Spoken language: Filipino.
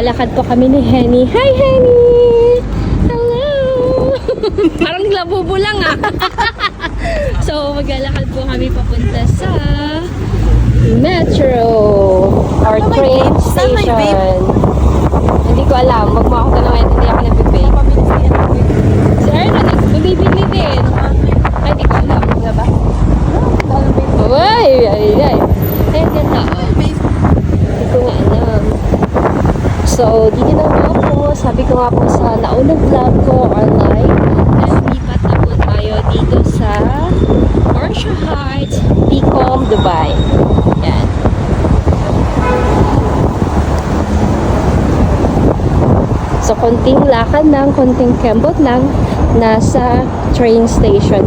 Maglalakad po kami ni Henny. Hi, Henny! Hello! Parang labubo lang ah. So, maglalakad po kami papunta sa metro or train station. Hindi ko alam. Wag mo ako tanongin. Hindi ako nag-pay. Si Erna, nagbibili din. Ay, hindi ko alam. Wala ba? Ay, ay, ay. Ay, ganda. Hindi ko nga alam. So, dito na nga po. Sabi ko nga po sa naunang vlog ko online. Lipat na po tayo dito sa Porsche Heights, Picom, Dubai. Yan. So, konting lakad lang, konting kembot lang, nasa train station.